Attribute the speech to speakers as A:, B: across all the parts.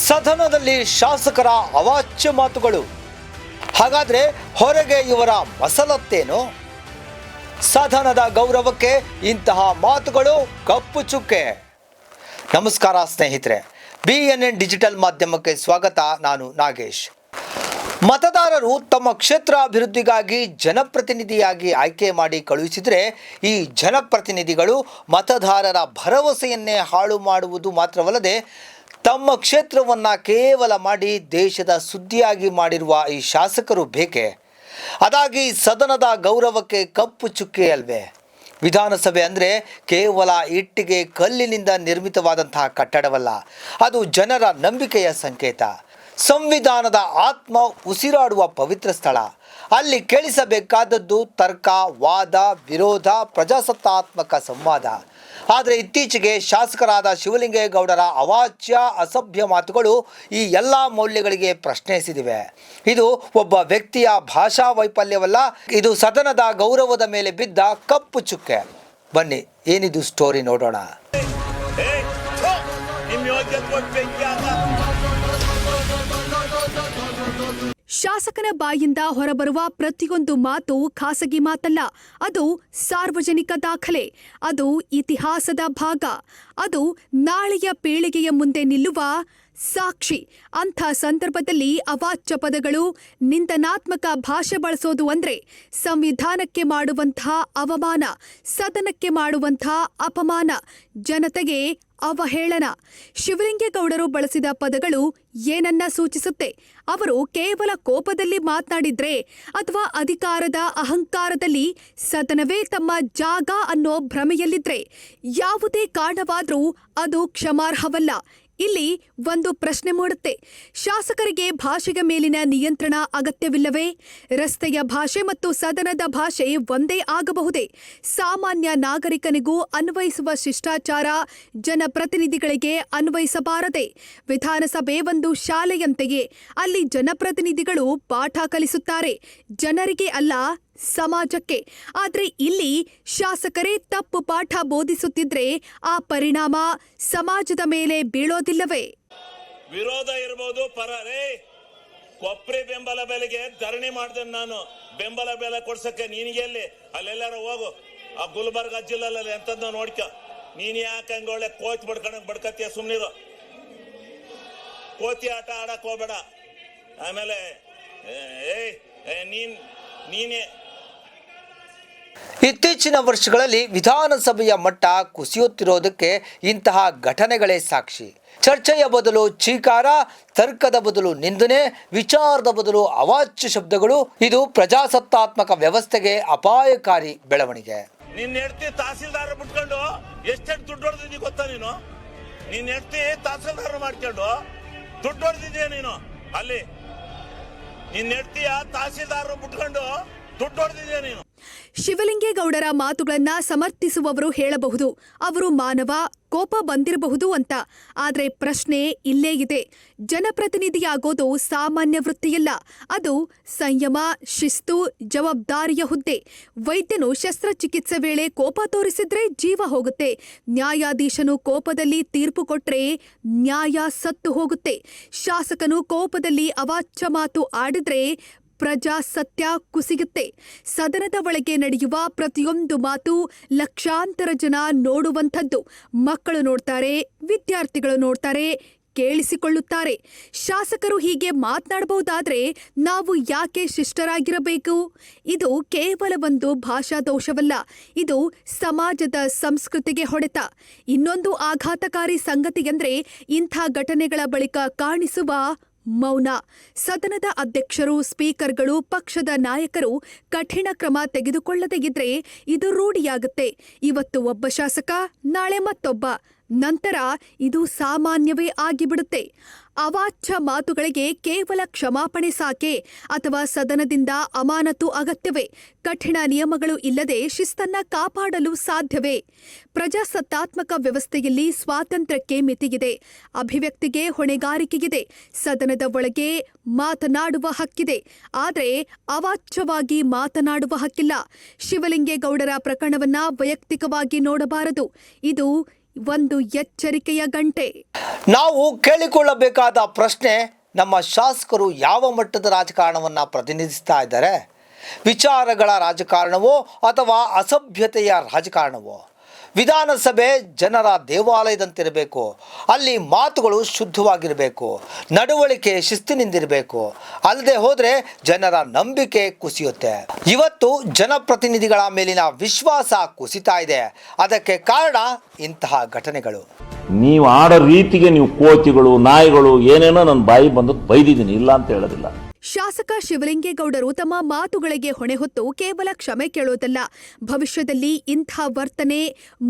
A: ಸದನದಲ್ಲಿ ಶಾಸಕರ ಅವಾಚ್ಯ ಮಾತುಗಳು. ಹಾಗಾದ್ರೆ ಹೊರಗೆ ಇವರ ಮಸಲತ್ತೇನು? ಸದನದ ಗೌರವಕ್ಕೆ ಇಂತಹ ಮಾತುಗಳು ಕಪ್ಪು ಚುಕ್ಕೆ. ನಮಸ್ಕಾರ ಸ್ನೇಹಿತರೆ, BNN ಡಿಜಿಟಲ್ ಮಾಧ್ಯಮಕ್ಕೆ ಸ್ವಾಗತ. ನಾನು ನಾಗೇಶ್. ಮತದಾರರು ತಮ್ಮ ಕ್ಷೇತ್ರ ಅಭಿವೃದ್ಧಿಗಾಗಿ ಜನಪ್ರತಿನಿಧಿಯಾಗಿ ಆಯ್ಕೆ ಮಾಡಿ ಕಳುಹಿಸಿದರೆ ಈ ಜನಪ್ರತಿನಿಧಿಗಳು ಮತದಾರರ ಭರವಸೆಯನ್ನೇ ಹಾಳು ಮಾಡುವುದು ಮಾತ್ರವಲ್ಲದೆ ತಮ್ಮ ಕ್ಷೇತ್ರವನ್ನು ಕೇವಲ ಮಾಡಿ ದೇಶದ ಸುದ್ದಿಯಾಗಿ ಮಾಡಿರುವ ಈ ಶಾಸಕರು ಬೇಕೆ? ಅದಾಗಿ ಸದನದ ಗೌರವಕ್ಕೆ ಕಪ್ಪು ಚುಕ್ಕೆ ಅಲ್ವೇ? ವಿಧಾನಸಭೆ ಅಂದರೆ ಕೇವಲ ಇಟ್ಟಿಗೆ ಕಲ್ಲಿನಿಂದ ನಿರ್ಮಿತವಾದಂತಹ ಕಟ್ಟಡವಲ್ಲ, ಅದು ಜನರ ನಂಬಿಕೆಯ ಸಂಕೇತ. ಸಂವಿಧಾನದ ಆತ್ಮ ಉಸಿರಾಡುವ ಪವಿತ್ರ ಸ್ಥಳ. ಅಲ್ಲಿ ಕೇಳಿಸಬೇಕಾದದ್ದು ತರ್ಕ, ವಾದ, ವಿರೋಧ, ಪ್ರಜಾಸತ್ತಾತ್ಮಕ ಸಂವಾದ. ಆದರೆ ಇತ್ತೀಚೆಗೆ ಶಾಸಕರಾದ ಶಿವಲಿಂಗೇಗೌಡರ ಅವಾಚ್ಯ ಅಸಭ್ಯ ಮಾತುಗಳು ಈ ಎಲ್ಲ ಮೌಲ್ಯಗಳಿಗೆ ಪ್ರಶ್ನೆ ಎಸೆದಿವೆ. ಇದು ಒಬ್ಬ ವ್ಯಕ್ತಿಯ ಭಾಷಾ ವೈಫಲ್ಯವಲ್ಲ, ಇದು ಸದನದ ಗೌರವದ ಮೇಲೆ ಬಿದ್ದ ಕಪ್ಪು ಚುಕ್ಕೆ. ಬನ್ನಿ, ಏನಿದು ಸ್ಟೋರಿ ನೋಡೋಣ.
B: ಶಾಸಕನ ಬಾಯಿಂದ ಹೊರಬರುವ ಪ್ರತಿಯೊಂದು ಮಾತು ಖಾಸಗಿ ಮಾತಲ್ಲ, ಅದು ಸಾರ್ವಜನಿಕ ದಾಖಲೆ, ಅದು ಇತಿಹಾಸದ ಭಾಗ, ಅದು ನಾಳೆಯ ಪೀಳಿಗೆಯ ಮುಂದೆ ನಿಲ್ಲುವ ಸಾಕ್ಷಿ. ಅಂಥ ಸಂದರ್ಭದಲ್ಲಿ ಅವಾಚ್ಯ ಪದಗಳು, ನಿಂದನಾತ್ಮಕ ಭಾಷೆ ಬಳಸೋದು ಅಂದ್ರೆ ಸಂವಿಧಾನಕ್ಕೆ ಮಾಡುವಂತಹ ಅವಮಾನ, ಸದನಕ್ಕೆ ಮಾಡುವಂತಹ ಅಪಮಾನ, ಜನತೆಗೆ ಅವಹೇಳನ. ಶಿವಲಿಂಗೇಗೌಡರು ಬಳಸಿದ ಪದಗಳು ಏನನ್ನ ಸೂಚಿಸುತ್ತೆ? ಅವರು ಕೇವಲ ಕೋಪದಲ್ಲಿ ಮಾತನಾಡಿದ್ರೆ ಅಥವಾ ಅಧಿಕಾರದ ಅಹಂಕಾರದಲ್ಲಿ ಸದನವೇ ತಮ್ಮ ಜಾಗ ಅನ್ನೋ ಭ್ರಮೆಯಲ್ಲಿದ್ರೆ? ಯಾವುದೇ ಕಾರಣವಾದ್ರೂ ಅದು ಕ್ಷಮಾರ್ಹವಲ್ಲ. ಇಲ್ಲಿ ಒಂದು ಪ್ರಶ್ನೆ ಮೂಡುತ್ತೆ. ಶಾಸಕರಿಗೆ ಭಾಷೆಯ ಮೇಲಿನ ನಿಯಂತ್ರಣ ಅಗತ್ಯವಿಲ್ಲವೇ? ರಸ್ತೆಯ ಭಾಷೆ ಮತ್ತು ಸದನದ ಭಾಷೆ ಒಂದೇ ಆಗಬಹುದೇ? ಸಾಮಾನ್ಯ ನಾಗರಿಕನಿಗೂ ಅನ್ವಯಿಸುವ ಶಿಷ್ಟಾಚಾರ ಜನಪ್ರತಿನಿಧಿಗಳಿಗೆ ಅನ್ವಯಿಸಬಾರದೆ? ವಿಧಾನಸಭೆ ಒಂದು ಶಾಲೆಯಂತೆಯೇ. ಅಲ್ಲಿ ಜನಪ್ರತಿನಿಧಿಗಳು ಪಾಠ ಕಲಿಸುತ್ತಾರೆ, ಜನರಿಗೆ ಅಲ್ಲ, ಸಮಾಜಕ್ಕೆ. ಆದ್ರೆ ಇಲ್ಲಿ ಶಾಸಕರೇ ತಪ್ಪು ಪಾಠ ಬೋಧಿಸುತ್ತಿದ್ರೆ ಆ ಪರಿಣಾಮ ಸಮಾಜದ ಮೇಲೆ ಬೀಳೋದಿಲ್ಲವೇ?
C: ವಿರೋಧ ಇರಬಹುದು, ಕೊಪ್ರಿ ಬೆಂಬಲ ಬೆಲೆಗೆ ಧರಣಿ ಮಾಡಿದೆ. ನಾನು ಬೆಂಬಲ ಬೆಲೆ ಕೊಡ್ಸಕ್ಕೆ ನಿನಗೆಲ್ಲಿ? ಅಲ್ಲೆಲ್ಲಾರು ಹೋಗು, ಆ ಗುಲ್ಬರ್ಗ ಜಿಲ್ಲೆಲ್ಲ ಎಂತದ್ದು ನೋಡ್ಕ. ನೀನ್ ಯಾಕೆ ಹಂಗ ಒಳ್ಳೆ ಕೋಚ್ ಬಡ್ಕತ್ತೀಯ? ಸುಮ್ನಿರು, ಕೋತಿ ಆಟ ಆಡಕ್ ಹೋಗ್ಬೇಡ. ಆಮೇಲೆ ನೀನೇ
A: ಇತ್ತೀಚಿನ ವರ್ಷಗಳಲ್ಲಿ ವಿಧಾನಸಭೆಯ ಮಟ್ಟ ಕುಸಿಯುತ್ತಿರೋದಕ್ಕೆ ಇಂತಹ ಘಟನೆಗಳೇ ಸಾಕ್ಷಿ. ಚರ್ಚೆಯ ಬದಲು ಚೀಕಾರ, ತರ್ಕದ ಬದಲು ನಿಂದನೆ, ವಿಚಾರದ ಬದಲು ಅವಾಚ್ಯ ಶಬ್ದಗಳು. ಇದು ಪ್ರಜಾಸತ್ತಾತ್ಮಕ ವ್ಯವಸ್ಥೆಗೆ ಅಪಾಯಕಾರಿ ಬೆಳವಣಿಗೆ.
C: ನಿನ್ನ ಹೆಂಡತಿ ತಹಸೀಲ್ದಾರ್ ಬಿಟ್ಕೊಂಡು ಎಷ್ಟೆಷ್ಟು ದುಡ್ಡು ಹೊಡೆದಿದ್ದೀ ಗೊತ್ತಾ ನೀನು? ನಿನ್ನ ಹೆಂಡತಿ ತಹಸೀಲ್ದಾರ್ ಮಾಡ್ಕೊಂಡು ದುಡ್ಡು ಹೊಡೆದಿದ್ದೀಯ ನೀನು. ಅಲ್ಲಿ ನಿನ್ನ ಹೆಂಡತಿಯ ತಹಸೀಲ್ದಾರ್ ಬಿಟ್ಕೊಂಡು ದುಡ್ಡು ಹೊಡೆದಿದ್ದೀಯ ನೀನು.
B: ಶಿವಲಿಂಗೇಗೌಡರ ಮಾತುಗಳನ್ನ ಸಮರ್ಥಿಸುವವರು ಹೇಳಬಹುದು, ಅವರು ಮಾನವ, ಕೋಪ ಬಂದಿರಬಹುದು ಅಂತ. ಆದ್ರೆ ಪ್ರಶ್ನೆ ಇಲ್ಲೇ ಇದೆ. ಜನಪ್ರತಿನಿಧಿಯಾಗೋದು ಸಾಮಾನ್ಯ ವೃತ್ತಿಯಲ್ಲ, ಅದು ಸಂಯಮ, ಶಿಸ್ತು, ಜವಾಬ್ದಾರಿಯ ಹುದ್ದೆ. ವೈದ್ಯನು ಶಸ್ತ್ರಚಿಕಿತ್ಸೆ ವೇಳೆ ಕೋಪ ತೋರಿಸಿದ್ರೆ ಜೀವ ಹೋಗುತ್ತೆ. ನ್ಯಾಯಾಧೀಶನು ಕೋಪದಲ್ಲಿ ತೀರ್ಪು ಕೊಟ್ರೆ ನ್ಯಾಯ ಸತ್ತು ಹೋಗುತ್ತೆ. ಶಾಸಕನು ಕೋಪದಲ್ಲಿ ಅವಾಚ್ಯ ಮಾತು ಆಡಿದ್ರೆ ಪ್ರಜಾಸತ್ಯ ಕುಸಿಯುತ್ತೆ. ಸದನದ ಒಳಗೆ ನಡೆಯುವ ಪ್ರತಿಯೊಂದು ಮಾತು ಲಕ್ಷಾಂತರ ಜನ ನೋಡುವಂಥದ್ದು. ಮಕ್ಕಳು ನೋಡ್ತಾರೆ, ವಿದ್ಯಾರ್ಥಿಗಳು ನೋಡ್ತಾರೆ, ಕೇಳಿಸಿಕೊಳ್ಳುತ್ತಾರೆ. ಶಾಸಕರು ಹೀಗೆ ಮಾತನಾಡಬಹುದಾದ್ರೆ ನಾವು ಯಾಕೆ ಶಿಷ್ಟರಾಗಿರಬೇಕು? ಇದು ಕೇವಲ ಒಂದು ಭಾಷಾ ದೋಷವಲ್ಲ, ಇದು ಸಮಾಜದ ಸಂಸ್ಕೃತಿಗೆ ಹೊಡೆತ. ಇನ್ನೊಂದು ಆಘಾತಕಾರಿ ಸಂಗತಿಯೆಂದ್ರೆ ಇಂಥ ಘಟನೆಗಳ ಬಳಿಕ ಕಾಣಿಸುವ ಮೌನ. ಸದನದ ಅಧ್ಯಕ್ಷರು, ಸ್ಪೀಕರ್ಗಳು, ಪಕ್ಷದ ನಾಯಕರು ಕಠಿಣ ಕ್ರಮ ತೆಗೆದುಕೊಳ್ಳದೇ ಇದ್ರೆ ಇದು ರೂಢಿಯಾಗುತ್ತೆ. ಇವತ್ತು ಒಬ್ಬ ಶಾಸಕ, ನಾಳೆ ಮತ್ತೊಬ್ಬ, ನಂತರ ಇದು ಸಾಮಾನ್ಯವೇ ಆಗಿಬಿಡುತ್ತೆ. ಅವಾಚ್ಯ ಮಾತುಗಳಿಗೆ ಕೇವಲ ಕ್ಷಮಾಪಣೆ ಸಾಕೆ ಅಥವಾ ಸದನದಿಂದ ಅಮಾನತು ಅಗತ್ಯವೇ? ಕಠಿಣ ನಿಯಮಗಳು ಇಲ್ಲದೆ ಶಿಸ್ತನ್ನ ಕಾಪಾಡಲು ಸಾಧ್ಯವೇ? ಪ್ರಜಾಸತ್ತಾತ್ಮಕ ವ್ಯವಸ್ಥೆಯಲ್ಲಿ ಸ್ವಾತಂತ್ರ್ಯಕ್ಕೆ ಮಿತಿಯಿದೆ, ಅಭಿವ್ಯಕ್ತಿಗೆ ಹೊಣೆಗಾರಿಕೆಯಿದೆ, ಸದನದ ಒಳಗೆ ಮಾತನಾಡುವ ಹಕ್ಕಿದೆ. ಆದರೆ ಅವಾಚ್ಯವಾಗಿ ಮಾತನಾಡುವ ಹಕ್ಕಿಲ್ಲ. ಶಿವಲಿಂಗೇಗೌಡರ ಪ್ರಕರಣವನ್ನ ವೈಯಕ್ತಿಕವಾಗಿ ನೋಡಬಾರದು. ಇದು ಒಂದು ಎಚ್ಚರಿಕೆಯ ಗಂಟೆ.
A: ನಾವು ಕೇಳಿಕೊಳ್ಳಬೇಕಾದ ಪ್ರಶ್ನೆ, ನಮ್ಮ ಶಾಸಕರು ಯಾವ ಮಟ್ಟದ ರಾಜಕಾರಣವನ್ನು ಪ್ರತಿನಿಧಿಸ್ತಾ ಇದ್ದಾರೆ? ವಿಚಾರಗಳ ರಾಜಕಾರಣವೋ ಅಥವಾ ಅಸಭ್ಯತೆಯ ರಾಜಕಾರಣವೋ? ವಿಧಾನಸಭೆ ಜನರ ದೇವಾಲಯದಂತಿರಬೇಕು. ಅಲ್ಲಿ ಮಾತುಗಳು ಶುದ್ಧವಾಗಿರಬೇಕು, ನಡವಳಿಕೆ ಶಿಸ್ತಿನಿಂದಿರಬೇಕು. ಅಲ್ಲದೆ ಹೋದರೆ ಜನರ ನಂಬಿಕೆ ಕುಸಿಯುತ್ತೆ. ಇವತ್ತು ಜನಪ್ರತಿನಿಧಿಗಳ ಮೇಲಿನ ವಿಶ್ವಾಸ ಕುಸಿತಾ ಇದೆ. ಅದಕ್ಕೆ ಕಾರಣ ಇಂತಹ ಘಟನೆಗಳು.
D: ನೀವು ಆಡೋ ರೀತಿಗೆ ನೀವು ಕೋತಿಗಳು, ನಾಯಿಗಳು, ಏನೇನೋ ನನ್ನ ಬಾಯಿ ಬಂದು ಬೈದಿದ್ದೀನಿ, ಇಲ್ಲ ಅಂತ ಹೇಳೋದಿಲ್ಲ.
B: ಶಾಸಕ ಶಿವಲಿಂಗೇಗೌಡರು ತಮ್ಮ ಮಾತುಗಳಿಗೆ ಹೊಣೆ ಹೊತ್ತು ಕೇವಲ ಕ್ಷಮೆ ಕೇಳೋದಲ್ಲ, ಭವಿಷ್ಯದಲ್ಲಿ ಇಂಥ ವರ್ತನೆ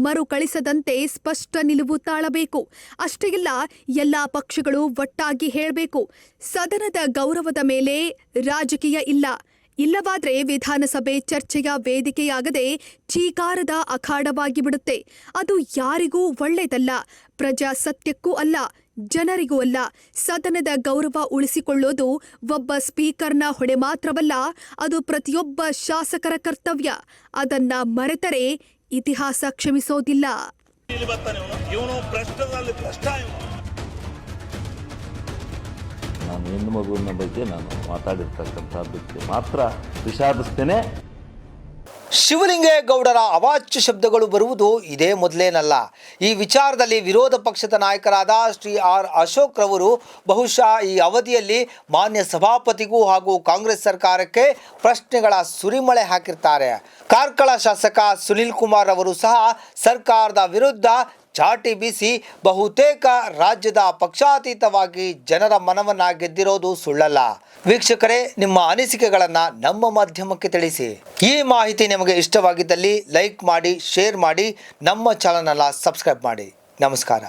B: ಮರುಕಳಿಸದಂತೆ ಸ್ಪಷ್ಟ ನಿಲುವು ತಾಳಬೇಕು. ಅಷ್ಟೇ ಇಲ್ಲ, ಎಲ್ಲಾ ಪಕ್ಷಗಳು ಒಟ್ಟಾಗಿ ಹೇಳಬೇಕು, ಸದನದ ಗೌರವದ ಮೇಲೆ ರಾಜಕೀಯ ಇಲ್ಲ. ಇಲ್ಲವಾದ್ರೆ ವಿಧಾನಸಭೆ ಚರ್ಚೆಯ ವೇದಿಕೆಯಾಗದೆ ಚೀಕಾರದ ಅಖಾಡವಾಗಿ ಬಿಡುತ್ತೆ. ಅದು ಯಾರಿಗೂ ಒಳ್ಳೆಯದಲ್ಲ, ಪ್ರಜಾಸತ್ಯಕ್ಕೂ ಅಲ್ಲ, ಜನರಿಗೂ ಅಲ್ಲ. ಸದನದ ಗೌರವ ಉಳಿಸಿಕೊಳ್ಳೋದು ಒಬ್ಬ ಸ್ಪೀಕರ್ನ ಹೊಣೆ ಮಾತ್ರವಲ್ಲ, ಅದು ಪ್ರತಿಯೊಬ್ಬ ಶಾಸಕರ ಕರ್ತವ್ಯ. ಅದನ್ನ ಮರೆತರೆ ಇತಿಹಾಸ ಕ್ಷಮಿಸೋದಿಲ್ಲ.
D: ನಾನು ಹೆಣ್ಣು ಮಗುವಿನ ಬಗ್ಗೆ ನಾನು ಮಾತಾಡಿರ್ತಕ್ಕಂಥದ್ದಕ್ಕೆ ಮಾತ್ರ ವಿಷಾದಿಸ್ತೇನೆ.
A: ಶಿವಲಿಂಗೇಗೌಡರ ಅವಾಚ್ಯ ಶಬ್ದಗಳು ಬರುವುದು ಇದೇ ಮೊದಲೇನಲ್ಲ. ಈ ವಿಚಾರದಲ್ಲಿ ವಿರೋಧ ಪಕ್ಷದ ನಾಯಕರಾದ ಶ್ರೀ ಆರ್ ಅಶೋಕ್ ರವರು ಬಹುಶಃ ಈ ಅವಧಿಯಲ್ಲಿ ಮಾನ್ಯ ಸಭಾಪತಿಗೂ ಹಾಗೂ ಕಾಂಗ್ರೆಸ್ ಸರ್ಕಾರಕ್ಕೆ ಪ್ರಶ್ನೆಗಳ ಸುರಿಮಳೆ ಹಾಕಿರ್ತಾರೆ. ಕಾರ್ಕಳ ಶಾಸಕ ಸುನಿಲ್ ಕುಮಾರ್ ಅವರು ಸಹ ಸರ್ಕಾರದ ವಿರುದ್ಧ ಚಾಟಿ ಬೀಸಿ ಬಹುತೇಕ ರಾಜ್ಯದ ಪಕ್ಷಾತೀತವಾಗಿ ಜನರ ಮನವನ್ನ ಗೆದ್ದಿರೋದು ಸುಳ್ಳಲ್ಲ. ವೀಕ್ಷಕರೇ, ನಿಮ್ಮ ಅನಿಸಿಕೆಗಳನ್ನು ನಮ್ಮ ಮಾಧ್ಯಮಕ್ಕೆ ತಿಳಿಸಿ. ಈ ಮಾಹಿತಿ ನಿಮಗೆ ಇಷ್ಟವಾಗಿದ್ದಲ್ಲಿ ಲೈಕ್ ಮಾಡಿ, ಶೇರ್ ಮಾಡಿ, ನಮ್ಮ ಚಾನಲ್ ಅನ್ನು ಸಬ್ಸ್ಕ್ರೈಬ್ ಮಾಡಿ. ನಮಸ್ಕಾರ.